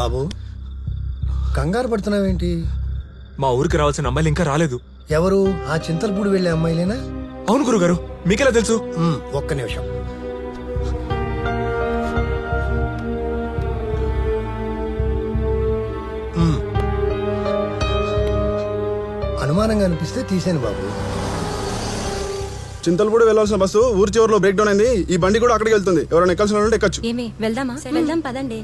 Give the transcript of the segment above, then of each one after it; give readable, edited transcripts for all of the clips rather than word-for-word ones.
బాబు కంగారు పడుతున్నావేంటి? మా ఊరికి రావాల్సిన అమ్మాయిలు ఇంకా రాలేదు. ఎవరు? ఆ చింతలపూడి వెళ్లే అమ్మాయిలేనా? అవును గురుగారు, మీకెలా తెలుసు? ఒక్క నిమిషం. అనుమానంగా అనిపిస్తే తీసాను బాబు. చింతలపూడి వెళ్ళాల్సిన బస్సు ఊరి చివరిలో బ్రేక్ డౌన్ అయింది. ఈ బండి కూడా అక్కడికి వెళ్తుంది. ఎవరైనా ఎక్కాల్సిన వాళ్ళు ఎక్కచ్చు. వెళ్దామా? వెళ్దాం పదండి.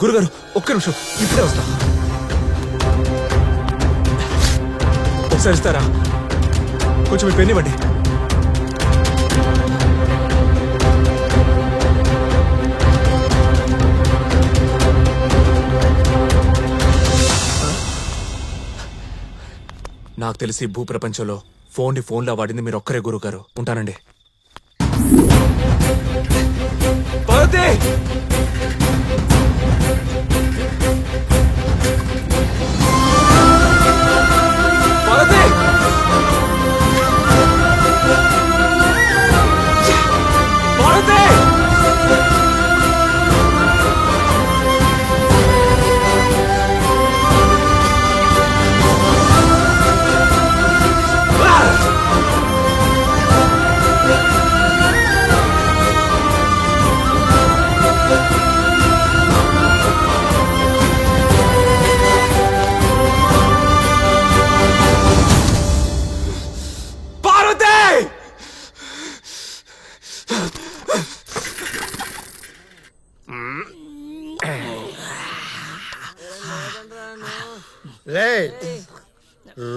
గురుగారు ఒక్క నిమిషం, ఇప్పుడే వస్తా. ఒకసారి ఇస్తారా? కొంచెం మీ పెన్ ఇవ్వండి. నాకు తెలిసి భూప్రపంచంలో ఫోన్లా వాడింది మీరు ఒక్కరే గురుగారు. ఉంటానండి. పార్వతి!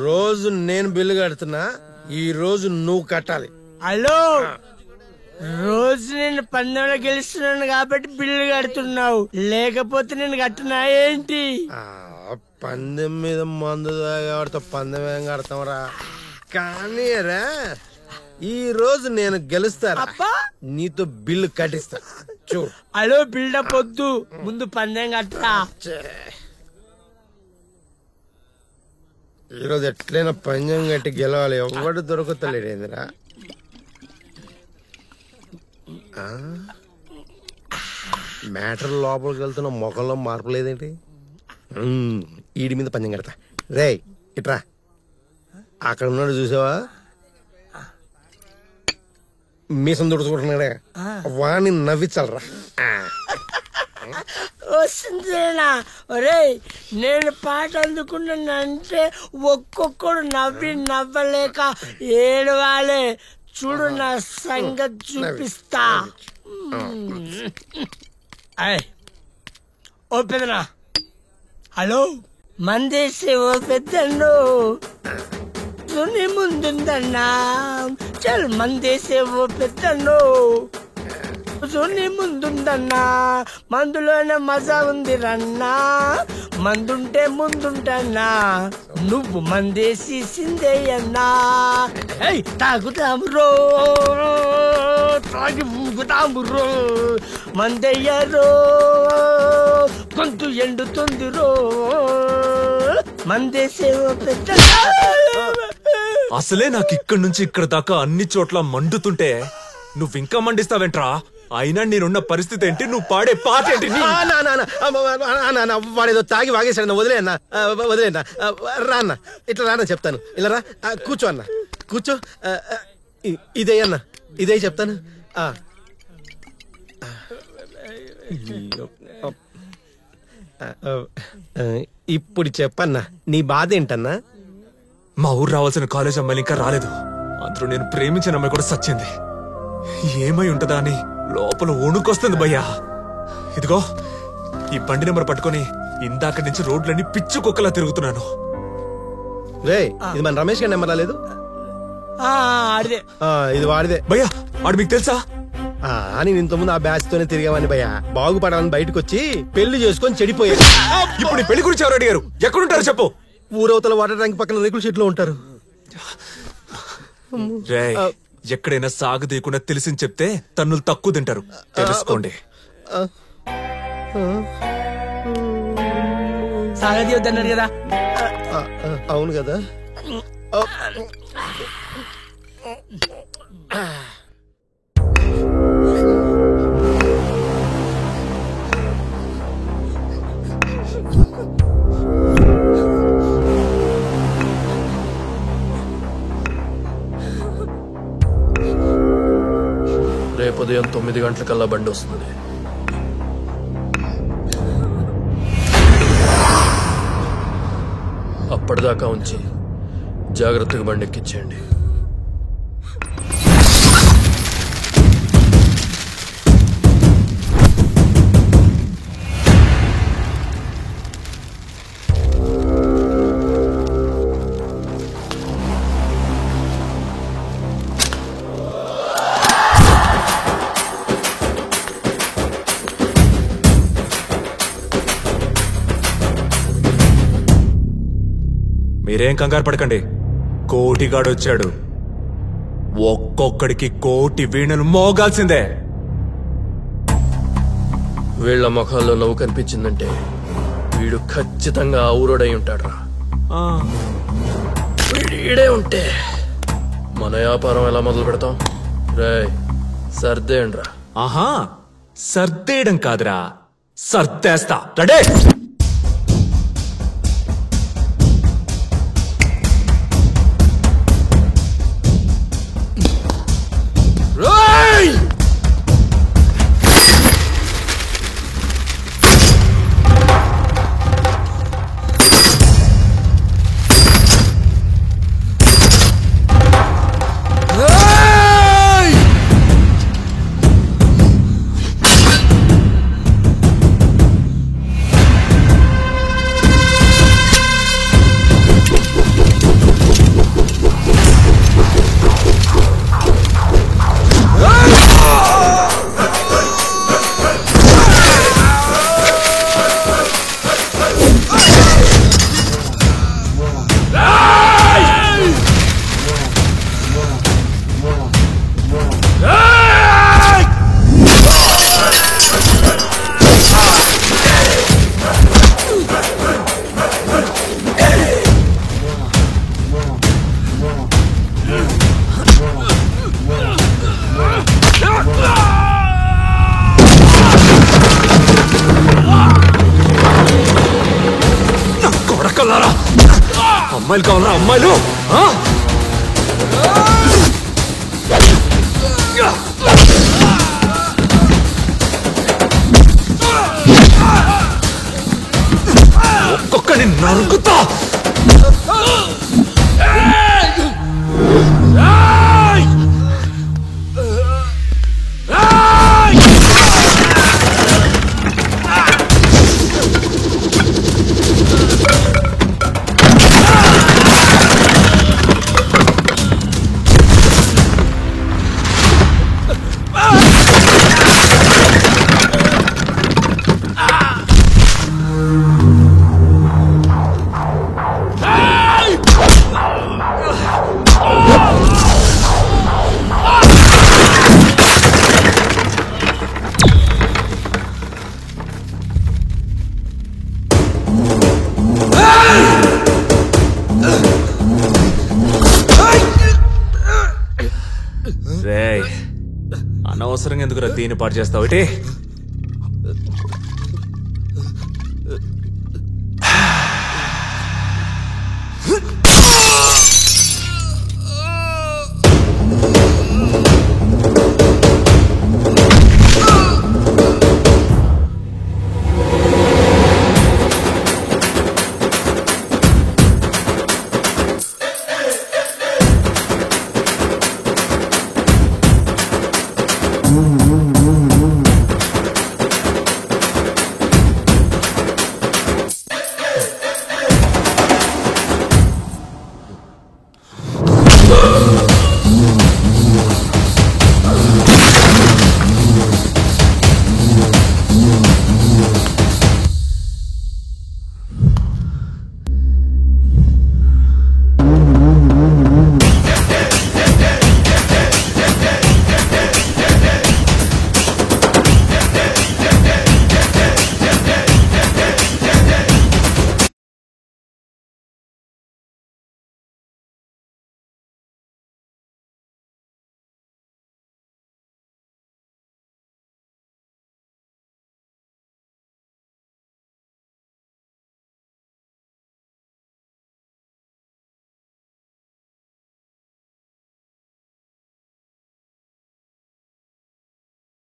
రోజు నేను బిల్లు కడుతున్నా, ఈ రోజు నువ్వు కట్టాలి. హలో, రోజు నేను పందెంలో గెలుస్తున్నాను కాబట్టి బిల్లు కడుతున్నావు, లేకపోతే నేను కట్టున్నా ఏంటి? పందెం మీద మందు తాగబడితే పందెం ఏం కడతాంరా? కానీ రా, ఈ రోజు నేను గెలుస్తారా, నీతో బిల్లు కట్టిస్తా. చూడు. హలో, బిల్డప్ వద్దు, ముందు పందెం కట్టరా. ఈరోజు ఎట్లయినా పందెం కట్టి గెలవాలి. ఎవడు దొరుకుతలేడేందిరా? మ్యాటర్ లోపలికి వెళ్తున్న మొఖంలో మార్పు లేదేంటి? ఈడి మీద పందెం కడతా. రే ఇట్రా, అక్కడ ఉన్నాడు చూసావా, మీసం దుడుచుకుంటున్నాడే, వాణ్ణి నవ్వించాలరా. వస్తుందేనా? ఒరే, నేను పాట అందుకున్నానంటే ఒక్కొక్కడు నవ్వలేక ఏడవాలే. చూడు, నా సంగతి చూపిస్తా. ఓ పెద్దనా, హలో, మందేసి ఓ పెద్దన్ను నీ ముందుందన్నా. చల్, మందేసే ఓ పెద్దన్ను నీ ముందుందన్నా. మందులోనే మజా ఉంది రన్నా, మందుంటే ముందుంటన్నా. నువ్వు మందేసి సిందేయన్నా. తాగుతాము రో, తాగి ఊగుతాము రో, మందయ్యరో, గొంతు ఎండుతుంది రో, మందేసే ఓ పెద్ద. అసలే నాకు ఇక్కడి నుంచి ఇక్కడ దాకా అన్ని చోట్ల మండుతుంటే నువ్వింకా మండిస్తావేంట్రా? అయినా నేనున్న పరిస్థితి ఏంటి, నువ్వు పాడే పాట ఏంటి? వాడేదో తాగి వాగేశాడు. వదిలేనా, వదిలేనా, రా అన్న, ఇట్లా రానా చెప్తాను. ఇలా రా, కూర్చో అన్న, కూర్చో. ఇదే అన్న, ఇదే చెప్తాను. ఇప్పుడు చెప్పన్నా, నీ బాధ ఏంటన్నా? మా ఊరు రావాల్సిన కాలేజ్ అమ్మాయిలు ఇంకా రాలేదు. అందులో నేను ప్రేమించిన అమ్మాయి కూడా సచ్చింది. ఏమై ఉంటదా అని లోపల వణుకొస్తుంది భయ్యా. ఇదిగో ఈ బండి నెంబర్ పట్టుకొని ఇందాక నుంచి రోడ్లన్నీ పిచ్చు కుక్కలా తిరుగుతున్నాను. రే, ఇది మన రమేష్ గారి నెంబర్ రాలేదు? ఇది వాడిదే భయ్యా. వాడు మీకు తెలుసా? అని ఇంతకుముందు ఆ బ్యాచ్ తోనే తిరిగామని భయ్యా. బాగుపడాలని బయటకు వచ్చి పెళ్లి చేసుకొని చెడిపోయారు. ఇప్పుడు పెళ్లి గురించి ఎవరు అడిగారు? ఎక్కడుంటారు చెప్పు. ఊరవతల వాటర్ ట్యాంక్ పక్కన రేకుల షెడ్ లో ఉంటారు. ఎక్కడైనా సాగు తీయకుండా తెలిసింది చెప్తే తన్నులు తక్కువ తింటారు, తెలుసుకోండి. సాగతి వద్దన్నారు కదా. అవును కదా. రేపు ఉదయం 9 గంటలకల్లా బండి వస్తుంది. అప్పటిదాకా ఉంచి జాగ్రత్తగా బండి ఎక్కించేయండి. మీరేం కంగారు పడకండి, కోటిగాడు వచ్చాడు. ఒక్కొక్కడికి 1,000,000 వీణలు మోగాల్సిందే. వీళ్ల ముఖాల్లో నవ్వు కనిపించిందంటే వీడు ఖచ్చితంగా ఊరోడై ఉంటాడ్రా. వీడే ఉంటే మన వ్యాపారం ఎలా మొదలు పెడతాం? రేయ్ సర్దేయండ్రా. ఆహా, సర్దేయడం కాదురా, సర్దేస్తా. రెడీ? అమ్మాయిలు కావాలరా? అమ్మాయిలు ఒక్కొక్కని నరుకుతా. రేయ్, అనవసరంగా ఎందుకురా దీన్ని పాటు చేస్తావు? ఇటీ